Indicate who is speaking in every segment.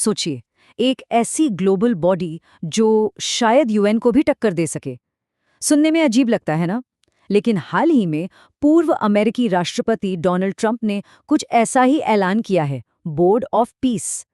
Speaker 1: सोचिए, एक ऐसी ग्लोबल बॉडी जो शायद यूएन को भी टक्कर दे सके। सुनने में अजीब लगता है ना? लेकिन हाल ही में पूर्व अमेरिकी राष्ट्रपति डोनाल्ड ट्रंप ने कुछ ऐसा ही ऐलान किया है, बोर्ड ऑफ पीस।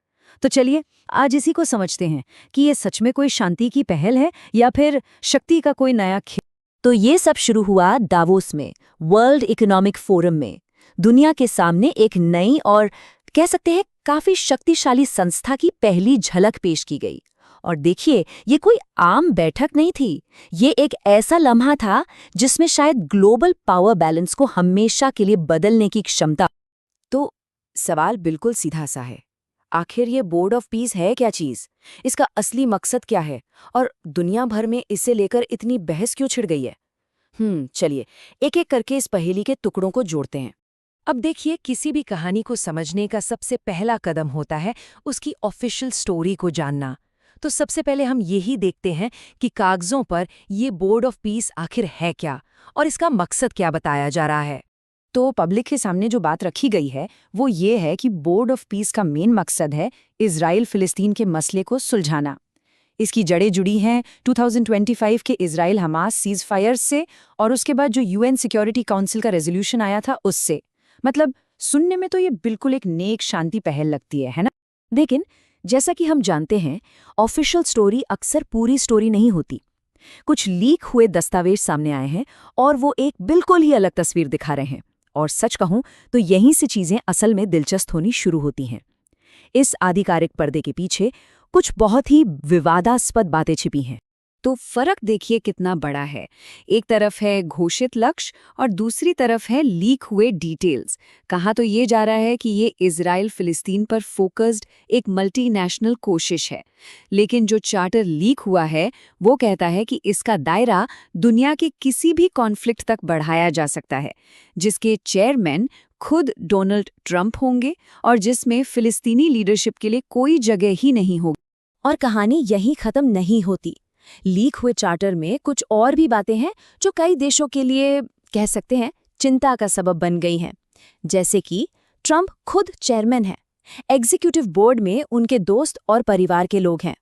Speaker 1: तो चलिए आज इसी को समझते हैं कि ये सच में कोई शांति की पहल है या फिर शक्ति का कोई नया खेल।
Speaker 2: तो ये सब शुरू हुआ दावोस में, वर्ल्ड इकोनॉमिक फोरम में। दुनिया के सामने एक नई और कह सकते हैं काफी शक्तिशाली संस्था की पहली झलक पेश की गई। और देखिए, ये कोई आम बैठक नहीं थी। ये एक ऐसा लम्हा था जिसमें शायद ग्लोबल पावर बैलेंस को हमेशा के लिए बदलने की क्षमता।
Speaker 1: तो सवाल बिल्कुल सीधा सा है, आखिर ये बोर्ड ऑफ पीस है क्या चीज? इसका असली मकसद क्या है और दुनिया भर में इसे लेकर इतनी बहस क्यों छिड़ गई है? चलिए एक एक करके इस पहेली के टुकड़ों को जोड़ते हैं। अब देखिए, किसी भी कहानी को समझने का सबसे पहला कदम होता है उसकी ऑफिशियल स्टोरी को जानना। तो सबसे पहले हम यही देखते हैं कि कागजों पर ये बोर्ड ऑफ पीस आखिर है क्या और इसका मकसद क्या बताया जा रहा है। तो पब्लिक के सामने जो बात रखी गई है वो ये है कि बोर्ड ऑफ पीस का मेन मकसद है इजराइल फिलिस्तीन के मसले को सुलझाना। इसकी जड़ें जुड़ी हैं 2025 के इजराइल हमास सीज फायर से और उसके बाद जो यूएन सिक्योरिटी काउंसिल का रेजोल्यूशन आया था उससे। मतलब सुनने में तो ये बिल्कुल एक नेक शांति पहल लगती है ना? लेकिन जैसा कि हम जानते हैं, ऑफिशियल स्टोरी अक्सर पूरी स्टोरी नहीं होती। कुछ लीक हुए दस्तावेज सामने आए हैं और वो एक बिल्कुल ही अलग तस्वीर दिखा रहे हैं। और सच कहूं तो यहीं से चीजें असल में दिलचस्प होनी शुरू होती हैं। इस आधिकारिक पर्दे के पीछे कुछ बहुत ही विवादास्पद बातें छिपी हैं। तो फर्क देखिए कितना बड़ा है। एक तरफ है घोषित लक्ष्य और दूसरी तरफ है लीक हुए डिटेल्स। कहा तो ये जा रहा है कि ये इजराइल फिलिस्तीन पर फोकस्ड एक मल्टीनेशनल कोशिश है, लेकिन जो चार्टर लीक हुआ है वो कहता है कि इसका दायरा दुनिया के किसी भी कॉन्फ्लिक्ट तक बढ़ाया जा सकता है, जिसके चेयरमैन खुद डोनाल्ड ट्रंप होंगे और जिसमें फिलिस्तीनी लीडरशिप के लिए कोई जगह ही नहीं होगी।
Speaker 2: और कहानी यहीं खत्म नहीं होती। लीक हुए चार्टर में कुछ और भी बातें हैं जो कई देशों के लिए कह सकते हैं चिंता का सबब बन गई हैं। जैसे कि ट्रंप खुद चेयरमैन है, एग्जीक्यूटिव बोर्ड में उनके दोस्त और परिवार के लोग हैं।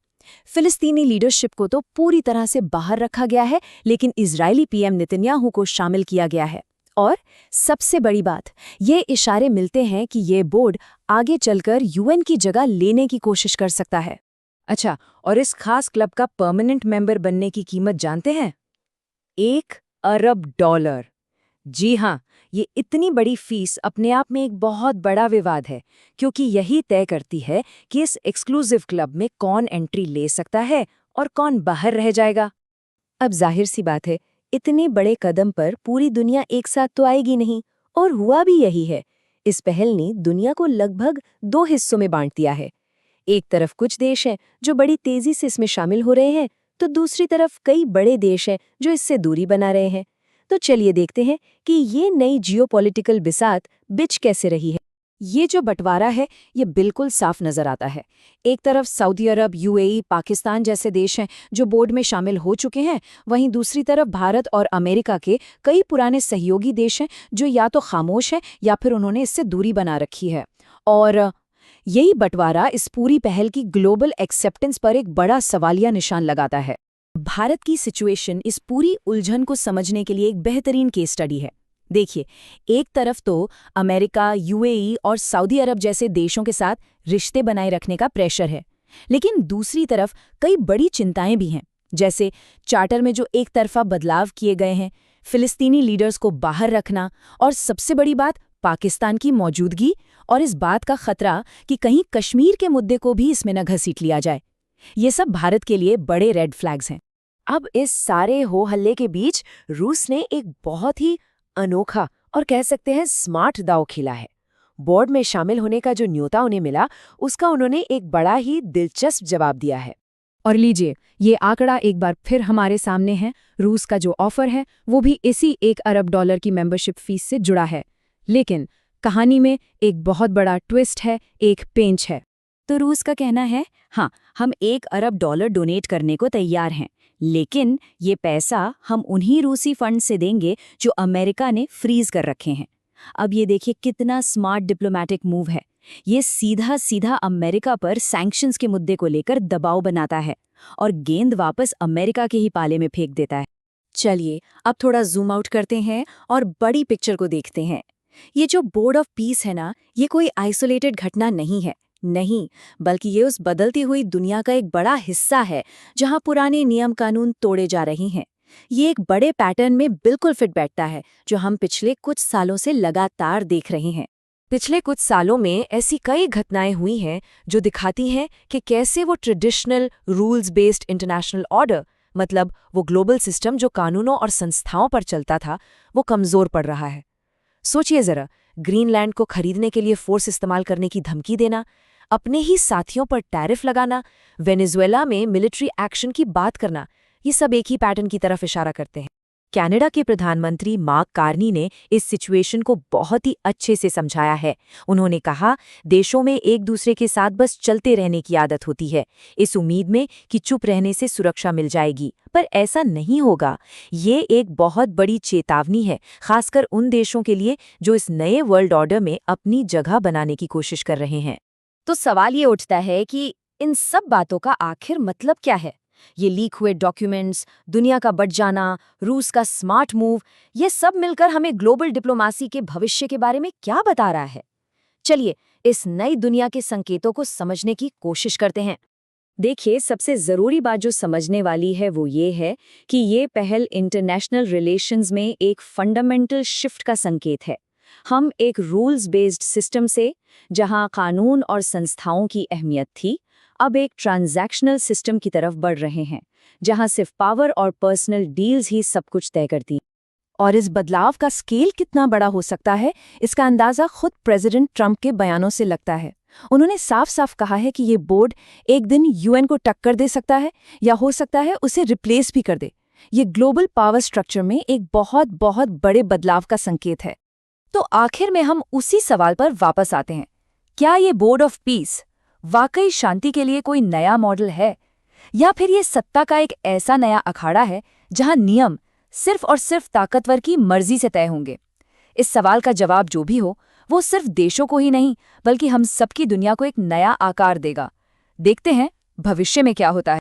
Speaker 2: फिलिस्तीनी लीडरशिप को तो पूरी तरह से बाहर रखा गया है, लेकिन इजरायली पीएम नेतन्याहू को शामिल किया गया है। और सबसे बड़ी बात, ये इशारे मिलते हैं कि ये बोर्ड आगे चलकर यूएन की जगह लेने की कोशिश कर सकता है।
Speaker 1: अच्छा, और इस खास क्लब का परमानेंट मेंबर बनने की कीमत जानते हैं? $1 अरब। जी हाँ, ये इतनी बड़ी फीस अपने आप में एक बहुत बड़ा विवाद है, क्योंकि यही तय करती है कि इस एक्सक्लूसिव क्लब में कौन एंट्री ले सकता है और कौन बाहर रह जाएगा।
Speaker 2: अब जाहिर सी बात है, इतने बड़े कदम पर पूरी दुनिया एक साथ तो आएगी नहीं, और हुआ भी यही है। इस पहल ने दुनिया को लगभग 2 हिस्सों में बांट दिया है। एक तरफ कुछ देश हैं जो बड़ी तेजी से इसमें शामिल हो रहे हैं, तो दूसरी तरफ कई बड़े देश हैं जो इससे दूरी बना रहे हैं। तो चलिए देखते हैं कि ये नई जियोपॉलिटिकल बिसात बिछ कैसे रही है। ये जो बंटवारा है ये बिल्कुल साफ नजर आता है। एक तरफ सऊदी अरब, यूएई, पाकिस्तान जैसे देश हैं जो बोर्ड में शामिल हो चुके हैं, वहीं दूसरी तरफ भारत और अमेरिका के कई पुराने सहयोगी देश हैं जो या तो खामोश हैं या फिर उन्होंने इससे दूरी बना रखी है। और यही बंटवारा इस पूरी पहल की ग्लोबल एक्सेप्टेंस पर एक बड़ा सवालिया निशान लगाता है। भारत की सिचुएशन इस पूरी उलझन को समझने के लिए एक बेहतरीन केस स्टडी है। देखिए, एक तरफ तो अमेरिका, यूएई और सऊदी अरब जैसे देशों के साथ रिश्ते बनाए रखने का प्रेशर है, लेकिन दूसरी तरफ कई बड़ी चिंताएं भी हैं, जैसे चार्टर में जो एक तरफा बदलाव किए गए हैं, फिलिस्तीनी लीडर्स को बाहर रखना और सबसे बड़ी बात पाकिस्तान की मौजूदगी और इस बात का खतरा कि कहीं कश्मीर के मुद्दे को भी इसमें न घसीट लिया जाए। ये सब भारत के लिए बड़े रेड फ्लैग्स हैं। अब इस सारे हो हल्ले के बीच रूस ने एक बहुत ही अनोखा और कह सकते हैं स्मार्ट दांव खेला है। बोर्ड में शामिल होने का जो न्योता उन्हें मिला, उसका उन्होंने एक बड़ा ही दिलचस्प जवाब दिया है। और लीजिए, ये आंकड़ा एक बार फिर हमारे सामने है। रूस का जो ऑफर है वो भी इसी $1 अरब की मेंबरशिप फीस से जुड़ा है। लेकिन कहानी में एक बहुत बड़ा ट्विस्ट है, एक पेंच है। तो रूस का कहना है, हाँ, हम $1 अरब डोनेट करने को तैयार हैं, लेकिन ये पैसा हम उन्हीं रूसी फंड से देंगे जो अमेरिका ने फ्रीज कर रखे हैं। अब ये देखिए कितना स्मार्ट डिप्लोमैटिक मूव है। ये सीधा सीधा अमेरिका पर सैंक्शंस के मुद्दे को लेकर दबाव बनाता है और गेंद वापस अमेरिका के ही पाले में फेंक देता है। चलिए अब थोड़ा जूम आउट करते हैं और बड़ी पिक्चर को देखते हैं। ये जो बोर्ड ऑफ पीस है ना, ये कोई आइसोलेटेड घटना नहीं है, नहीं, बल्कि ये उस बदलती हुई दुनिया का एक बड़ा हिस्सा है जहां पुराने नियम कानून तोड़े जा रहे हैं। ये एक बड़े पैटर्न में बिल्कुल फिट बैठता है जो हम पिछले कुछ सालों से लगातार देख रहे हैं।
Speaker 1: पिछले कुछ सालों में ऐसी कई घटनाएं हुई हैं जो दिखाती हैं कि कैसे वो traditional rules based international order, मतलब वो ग्लोबल सिस्टम जो कानूनों और संस्थाओं पर चलता था, वो कमजोर पड़ रहा है। सोचिए जरा, ग्रीनलैंड को खरीदने के लिए फोर्स इस्तेमाल करने की धमकी देना, अपने ही साथियों पर टैरिफ लगाना, वेनेजुएला में मिलिट्री एक्शन की बात करना, ये सब एक ही पैटर्न की तरफ इशारा करते हैं। कनाडा के प्रधानमंत्री मार्क कार्नी ने इस सिचुएशन को बहुत ही अच्छे से समझाया है। उन्होंने कहा, देशों में एक दूसरे के साथ बस चलते रहने की आदत होती है, इस उम्मीद में कि चुप रहने से सुरक्षा मिल जाएगी, पर ऐसा नहीं होगा। ये एक बहुत बड़ी चेतावनी है, खासकर उन देशों के लिए जो इस नए वर्ल्ड ऑर्डर में अपनी जगह बनाने की कोशिश कर रहे हैं।
Speaker 2: तो सवाल ये उठता है कि इन सब बातों का आखिर मतलब क्या है? ये लीक हुए डॉक्यूमेंट्स, दुनिया का बढ़ जाना, रूस का स्मार्ट मूव, ये सब मिलकर हमें ग्लोबल डिप्लोमेसी के भविष्य के बारे में क्या बता रहा है? चलिए इस नई दुनिया के संकेतों को समझने की कोशिश करते हैं। देखिए, सबसे जरूरी बात जो समझने वाली है वो ये है कि ये पहल इंटरनेशनल रिलेशंस में एक फंडामेंटल शिफ्ट का संकेत है। हम एक रूल्स बेस्ड सिस्टम से, जहां कानून और संस्थाओं की अहमियत थी, अब एक ट्रांजैक्शनल सिस्टम की तरफ बढ़ रहे हैं, जहां सिर्फ पावर और पर्सनल डील्स ही सब कुछ तय करती हैं।
Speaker 1: और इस बदलाव का स्केल कितना बड़ा हो सकता है, इसका अंदाजा खुद प्रेसिडेंट ट्रंप के बयानों से लगता है। उन्होंने साफ साफ कहा है कि ये बोर्ड एक दिन यूएन को टक्कर दे सकता है, या हो सकता है उसे रिप्लेस भी कर दे। ये ग्लोबल पावर स्ट्रक्चर में एक बहुत बहुत बड़े बदलाव का संकेत है। तो आखिर में हम उसी सवाल पर वापस आते हैं, क्या ये बोर्ड ऑफ पीस वाकई शांति के लिए कोई नया मॉडल है, या फिर ये सत्ता का एक ऐसा नया अखाड़ा है जहां नियम सिर्फ और सिर्फ ताकतवर की मर्जी से तय होंगे? इस सवाल का जवाब जो भी हो, वो सिर्फ देशों को ही नहीं बल्कि हम सबकी दुनिया को एक नया आकार देगा। देखते हैं भविष्य में क्या होता है।